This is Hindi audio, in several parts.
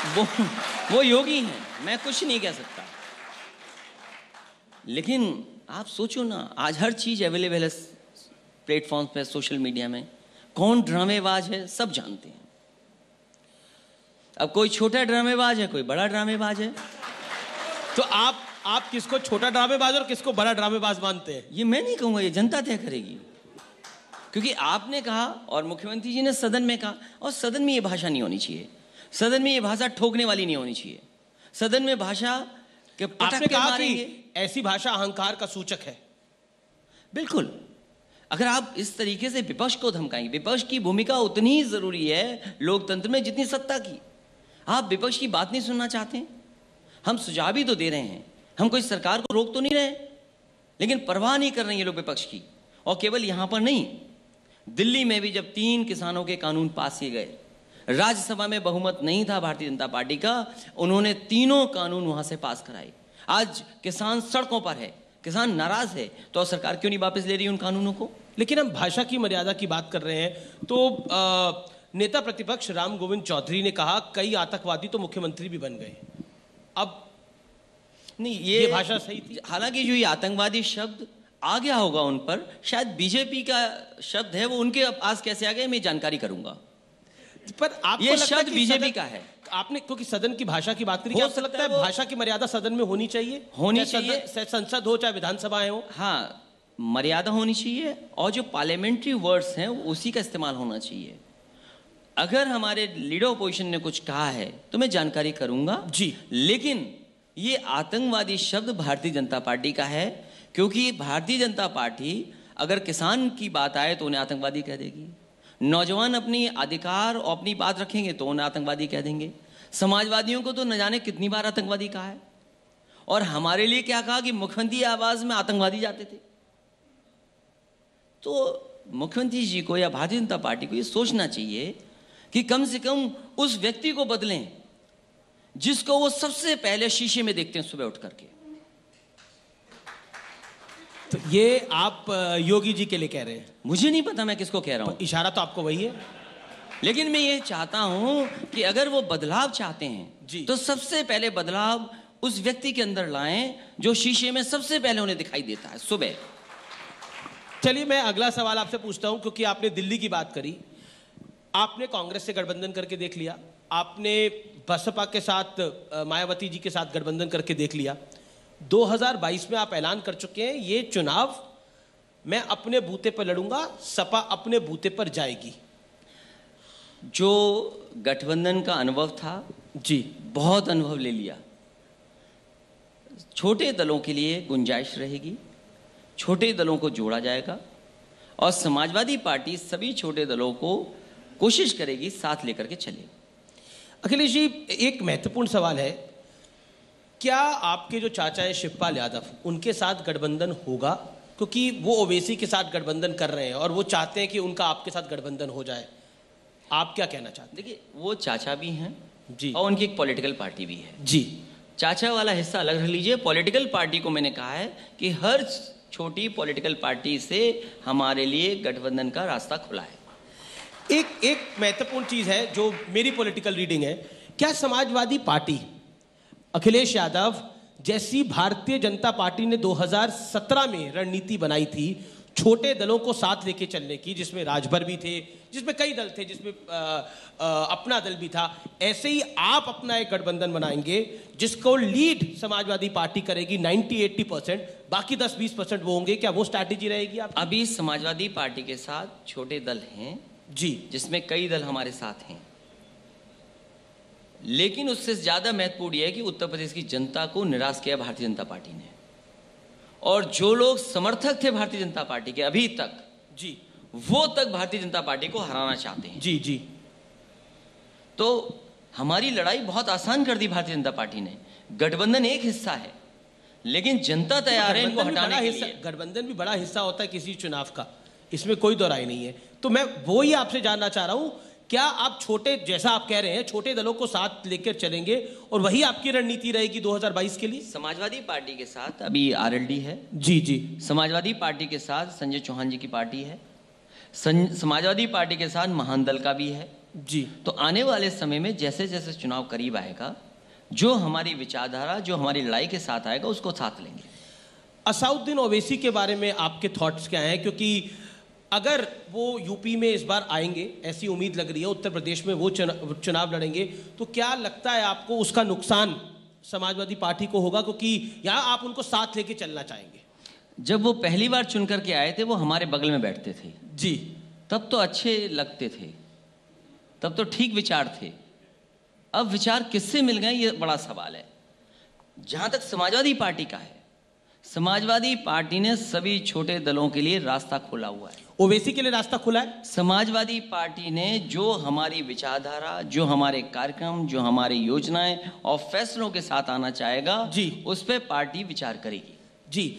वो वो योगी हैं, मैं कुछ नहीं कह सकता। लेकिन आप सोचो ना, आज हर चीज अवेलेबल है प्लेटफॉर्म पे, सोशल मीडिया में। कौन ड्रामेबाज है सब जानते हैं। अब कोई छोटा ड्रामेबाज है, कोई बड़ा ड्रामेबाज है। तो आप किसको छोटा ड्रामेबाज और किसको बड़ा ड्रामेबाज मानते हैं? ये मैं नहीं कहूंगा, ये जनता तय करेगी। क्योंकि आपने कहा और मुख्यमंत्री जी ने सदन में कहा, और सदन में ये भाषा नहीं होनी चाहिए। सदन में ये भाषा ठोकने वाली नहीं होनी चाहिए। सदन में भाषा के आपने कहा कि ऐसी भाषा अहंकार का सूचक है। बिल्कुल। अगर आप इस तरीके से विपक्ष को धमकाएंगे, विपक्ष की भूमिका उतनी ही जरूरी है लोकतंत्र में जितनी सत्ता की। आप विपक्ष की बात नहीं सुनना चाहते? हम सुझाव भी तो दे रहे हैं, हम कोई सरकार को रोक तो नहीं रहे, लेकिन परवाह नहीं कर रहे हैं ये लोग विपक्ष की। और केवल यहां पर नहीं, दिल्ली में भी जब 3 किसानों के कानून पास किए गए, राज्यसभा में बहुमत नहीं था भारतीय जनता पार्टी का, उन्होंने तीनों कानून वहां से पास कराए। आज किसान सड़कों पर है, किसान नाराज है, तो सरकार क्यों नहीं वापस ले रही उन कानूनों को? लेकिन हम भाषा की मर्यादा की बात कर रहे हैं तो नेता प्रतिपक्ष राम गोविंद चौधरी ने कहा कई आतंकवादी तो मुख्यमंत्री भी बन गए। अब नहीं, ये भाषा सही थी? हालांकि जो ये आतंकवादी शब्द आ गया होगा उन पर, शायद बीजेपी का शब्द है, वो उनके पास कैसे आ गए मैं जानकारी करूंगा। पर आपको ये शब्द बीजेपी का है। आपने क्योंकि सदन की भाषा की बात करी, क्या आपको लगता है भाषा की मर्यादा सदन में होनी चाहिए? होनी चाहिए, संसद हो चाहे विधानसभाएं हो। हाँ, मर्यादा होनी चाहिए, और जो पार्लियामेंट्री वर्ड्स हैं उसी का इस्तेमाल होना चाहिए। अगर हमारे लीडर ऑपोजिशन ने कुछ कहा है तो मैं जानकारी करूंगा जी, लेकिन ये आतंकवादी शब्द भारतीय जनता पार्टी का है, क्योंकि भारतीय जनता पार्टी अगर किसान की बात आए तो उन्हें आतंकवादी कह देगी, नौजवान अपनी अधिकार और अपनी बात रखेंगे तो उन्हें आतंकवादी कह देंगे, समाजवादियों को तो न जाने कितनी बार आतंकवादी कहा है, और हमारे लिए क्या कहा कि मुख्यमंत्री आवास में आतंकवादी जाते थे। तो मुख्यमंत्री जी को या भारतीय जनता पार्टी को ये सोचना चाहिए कि कम से कम उस व्यक्ति को बदलें जिसको वो सबसे पहले शीशे में देखते हैं सुबह उठ करके। तो ये आप योगी जी के लिए कह रहे हैं? मुझे नहीं पता मैं किसको कह रहा हूं, इशारा तो आपको वही है। लेकिन मैं ये चाहता हूं कि अगर वो बदलाव चाहते हैं जी, तो सबसे पहले बदलाव उस व्यक्ति के अंदर लाएं जो शीशे में सबसे पहले उन्हें दिखाई देता है सुबह। चलिए मैं अगला सवाल आपसे पूछता हूं, क्योंकि आपने दिल्ली की बात करी, आपने कांग्रेस से गठबंधन करके देख लिया, आपने बसपा के साथ मायावती जी के साथ गठबंधन करके देख लिया, 2022 में आप ऐलान कर चुके हैं ये चुनाव मैं अपने बूते पर लड़ूंगा, सपा अपने बूते पर जाएगी। जो गठबंधन का अनुभव था जी, बहुत अनुभव ले लिया। छोटे दलों के लिए गुंजाइश रहेगी, छोटे दलों को जोड़ा जाएगा, और समाजवादी पार्टी सभी छोटे दलों को कोशिश करेगी साथ लेकर के चले। अखिलेश जी, एक महत्वपूर्ण सवाल है, क्या आपके जो चाचा है शिवपाल यादव, उनके साथ गठबंधन होगा? क्योंकि वो ओवैसी के साथ गठबंधन कर रहे हैं और वो चाहते हैं कि उनका आपके साथ गठबंधन हो जाए। आप क्या कहना चाहते हैं? देखिए, वो चाचा भी हैं जी, और उनकी एक पॉलिटिकल पार्टी भी है जी। चाचा वाला हिस्सा अलग रख लीजिए। पॉलिटिकल पार्टी को मैंने कहा है कि हर छोटी पॉलिटिकल पार्टी से हमारे लिए गठबंधन का रास्ता खुला है। एक महत्वपूर्ण चीज है जो मेरी पॉलिटिकल रीडिंग है, क्या समाजवादी पार्टी अखिलेश यादव जैसी भारतीय जनता पार्टी ने 2017 में रणनीति बनाई थी छोटे दलों को साथ लेके चलने की, जिसमें राजभर भी थे, जिसमें कई दल थे, जिसमें अपना दल भी था, ऐसे ही आप अपना एक गठबंधन बनाएंगे जिसको लीड समाजवादी पार्टी करेगी 90-80%, बाकी 10-20% वो होंगे, क्या वो स्ट्रैटेजी रहेगी आप? अभी समाजवादी पार्टी के साथ छोटे दल हैं जी, जिसमें कई दल हमारे साथ हैं, लेकिन उससे ज्यादा महत्वपूर्ण यह है कि उत्तर प्रदेश की जनता को निराश किया भारतीय जनता पार्टी ने, और जो लोग समर्थक थे भारतीय जनता पार्टी के अभी तक जी, वो तक भारतीय जनता पार्टी को हराना चाहते हैं। जी, जी। तो हमारी लड़ाई बहुत आसान कर दी भारतीय जनता पार्टी ने। गठबंधन एक हिस्सा है, लेकिन जनता तैयार है इनको हटाने के लिए। गठबंधन भी बड़ा हिस्सा होता है किसी चुनाव का, इसमें कोई दो राय नहीं है। तो मैं वो ही आपसे जानना चाह रहा हूं, क्या आप छोटे, जैसा आप कह रहे हैं, छोटे दलों को साथ लेकर चलेंगे और वही आपकी रणनीति रहेगी 2022 के लिए? समाजवादी पार्टी के साथ अभी आरएलडी है। जी, जी। समाजवादी पार्टी के साथ संजय चौहान जी की पार्टी है। समाजवादी पार्टी के साथ महान दल का भी है। जी। तो आने वाले समय में जैसे जैसे चुनाव करीब आएगा, जो हमारी विचारधारा, जो हमारी लड़ाई के साथ आएगा, उसको साथ लेंगे। असाउद्दीन ओवैसी के बारे में आपके थॉट्स क्या हैं? क्योंकि अगर वो यूपी में इस बार आएंगे, ऐसी उम्मीद लग रही है, उत्तर प्रदेश में वो चुनाव लड़ेंगे, तो क्या लगता है आपको उसका नुकसान समाजवादी पार्टी को होगा? क्योंकि यहाँ आप उनको साथ लेके चलना चाहेंगे। जब वो पहली बार चुन करके आए थे, वो हमारे बगल में बैठते थे जी। तब तो अच्छे लगते थे, तब तो ठीक विचार थे। अब विचार किससे मिल गए, ये बड़ा सवाल है। जहां तक समाजवादी पार्टी का है, समाजवादी पार्टी ने सभी छोटे दलों के लिए रास्ता खोला हुआ है। ओवैसी के लिए रास्ता खुला है। समाजवादी पार्टी ने जो हमारी विचारधारा, जो हमारे कार्यक्रम, जो हमारी योजनाएं और फैसलों के साथ आना चाहेगा, जी, उस पर पार्टी विचार करेगी। जी।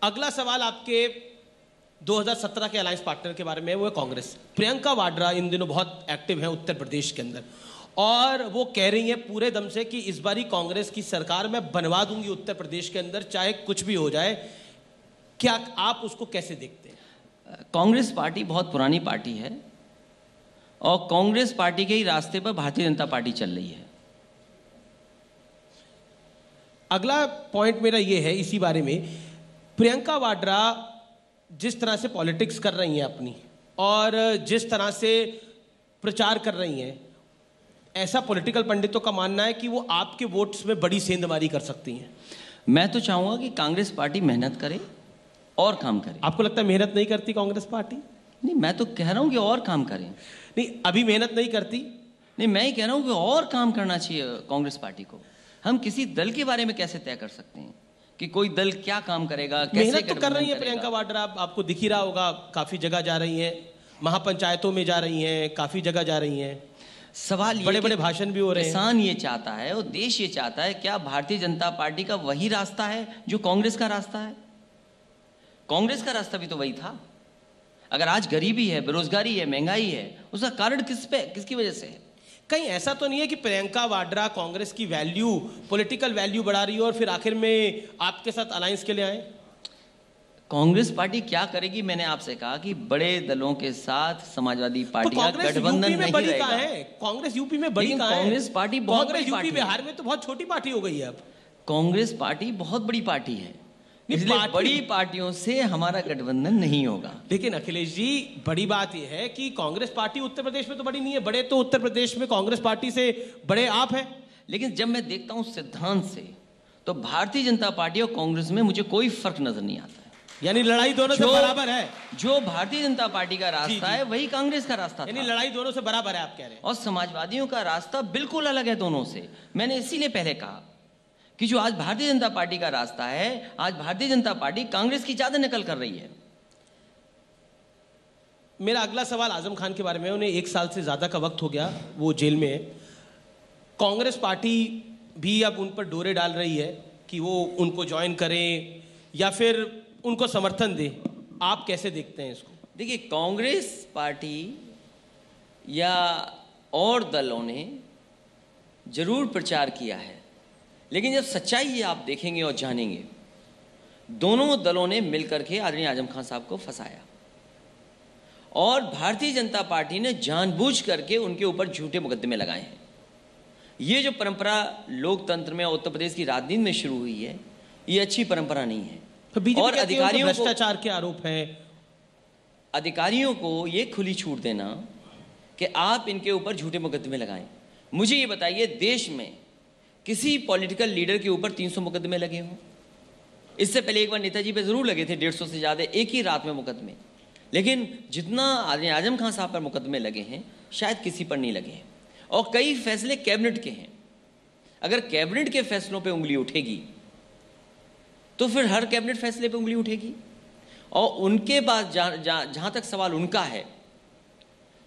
अगला सवाल आपके 2017 के अलायंस पार्टनर के बारे में, वो है कांग्रेस। प्रियंका वाड्रा इन दिनों बहुत एक्टिव है उत्तर प्रदेश के अंदर, और वो कह रही हैं पूरे दम से कि इस बारी कांग्रेस की सरकार मैं बनवा दूंगी उत्तर प्रदेश के अंदर, चाहे कुछ भी हो जाए। क्या आप उसको कैसे देखते हैं? कांग्रेस पार्टी बहुत पुरानी पार्टी है और कांग्रेस पार्टी के ही रास्ते पर भारतीय जनता पार्टी चल रही है। अगला पॉइंट मेरा ये है इसी बारे में, प्रियंका वाड्रा जिस तरह से पॉलिटिक्स कर रही हैं अपनी, और जिस तरह से प्रचार कर रही हैं, ऐसा पॉलिटिकल पंडितों का मानना है कि वो आपके वोट्स में बड़ी सेंधमारी कर सकती हैं। मैं तो चाहूंगा कि कांग्रेस पार्टी मेहनत करे और काम करे। आपको लगता है मेहनत नहीं करती कांग्रेस पार्टी? नहीं, मैं तो कह रहा हूं कि और काम करें। नहीं, अभी मेहनत नहीं करती। नहीं, मैं ही कह रहा हूं कि और काम करना चाहिए कांग्रेस पार्टी को। हम किसी दल के बारे में कैसे तय कर सकते हैं कि कोई दल क्या काम करेगा, कैसे मेहनत तो कर रही है प्रियंका वाड्रा, आपको दिख ही रहा होगा, काफी जगह जा रही हैं, महापंचायतों में जा रही हैं, काफी जगह जा रही हैं। सवाल ये बड़े बड़े भाषण भी हो रहे हैं। किसान ये चाहता है और देश ये चाहता है, क्या भारतीय जनता पार्टी का वही रास्ता है जो कांग्रेस का रास्ता है? कांग्रेस का रास्ता भी तो वही था। अगर आज गरीबी है, बेरोजगारी है, महंगाई है, उसका कारण किसकी वजह से है? कहीं ऐसा तो नहीं है कि प्रियंका वाड्रा कांग्रेस की वैल्यू, पॉलिटिकल वैल्यू बढ़ा रही है और फिर आखिर में आपके साथ अलायंस के लिए आए? कांग्रेस पार्टी क्या करेगी? मैंने आपसे कहा कि बड़े दलों के साथ समाजवादी पार्टी का गठबंधन नहीं रहेगा। कांग्रेस यूपी में बड़ी कहां है? कांग्रेस पार्टी बहुत बड़ी यूपी पार्टी, बिहार में तो बहुत छोटी पार्टी हो गई है अब। कांग्रेस पार्टी बहुत बड़ी पार्टी है, इसलिए बड़ी पार्टियों से हमारा गठबंधन नहीं होगा। लेकिन अखिलेश जी, बड़ी बात यह है कि कांग्रेस पार्टी उत्तर प्रदेश में तो बड़ी नहीं है, बड़े तो उत्तर प्रदेश में कांग्रेस पार्टी से बड़े आप हैं। लेकिन जब मैं देखता हूं सिद्धांत से, तो भारतीय जनता पार्टी और कांग्रेस में मुझे कोई फर्क नजर नहीं आता है। यानी लड़ाई दोनों से बराबर है। जो भारतीय जनता पार्टी का रास्ता है वही कांग्रेस का रास्ता था। यानी लड़ाई दोनों से बराबर है, आप कह रहे हैं। और समाजवादियों का रास्ता बिल्कुल अलग है दोनों से। मैंने इसीलिए पहले कहा कि जो आज भारतीय जनता पार्टी का रास्ता है, आज भारतीय जनता पार्टी कांग्रेस की ज्यादा नकल कर रही है। मेरा अगला सवाल आजम खान के बारे में। उन्हें 1 साल से ज्यादा का वक्त हो गया, वो जेल में है। कांग्रेस पार्टी भी अब उन पर डोरे डाल रही है कि वो उनको ज्वाइन करें या फिर उनको समर्थन दे। आप कैसे देखते हैं इसको? देखिए, कांग्रेस पार्टी या और दलों ने जरूर प्रचार किया है, लेकिन जब सच्चाई ये आप देखेंगे और जानेंगे, दोनों दलों ने मिलकर के आदरणीय आजम खान साहब को फंसाया और भारतीय जनता पार्टी ने जानबूझ करके उनके ऊपर झूठे मुकदमे लगाए हैं। ये जो परंपरा लोकतंत्र में उत्तर प्रदेश की राजनीति में शुरू हुई है, ये अच्छी परंपरा नहीं है। और अधिकारियों को भ्रष्टाचार के आरोप हैं। अधिकारियों को ये खुली छूट देना कि आप इनके ऊपर झूठे मुकदमे लगाएं। मुझे ये बताइए, देश में किसी पॉलिटिकल लीडर के ऊपर 300 मुकदमे लगे हों? इससे पहले एक बार नेताजी पे जरूर लगे थे 150 से ज्यादा एक ही रात में मुकदमे, लेकिन जितना आजम खान साहब पर मुकदमे लगे हैं शायद किसी पर नहीं लगे हैं। और कई फैसले कैबिनेट के हैं। अगर कैबिनेट के फैसलों पे उंगली उठेगी तो फिर हर कैबिनेट फैसले पे उंगली उठेगी। और उनके बाद जहां तक सवाल उनका है,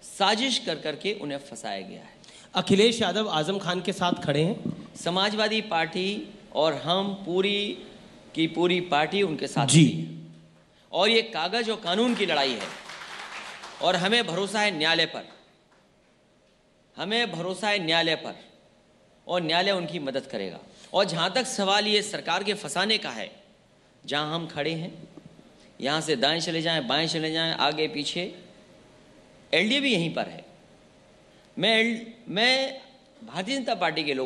साजिश कर करके उन्हें फंसाया गया है। अखिलेश यादव आजम खान के साथ खड़े हैं। समाजवादी पार्टी और हम पूरी की पूरी पार्टी उनके साथ जी। और ये कागज और कानून की लड़ाई है और हमें भरोसा है न्यायालय पर, हमें भरोसा है न्यायालय पर और न्यायालय उनकी मदद करेगा। और जहां तक सवाल ये सरकार के फंसाने का है, जहां हम खड़े हैं, यहां से दाएं चले जाएं, बाएं चले जाएं, आगे पीछे, एलडीए भी यहीं पर है। मैं भारतीय जनता पार्टी के लोग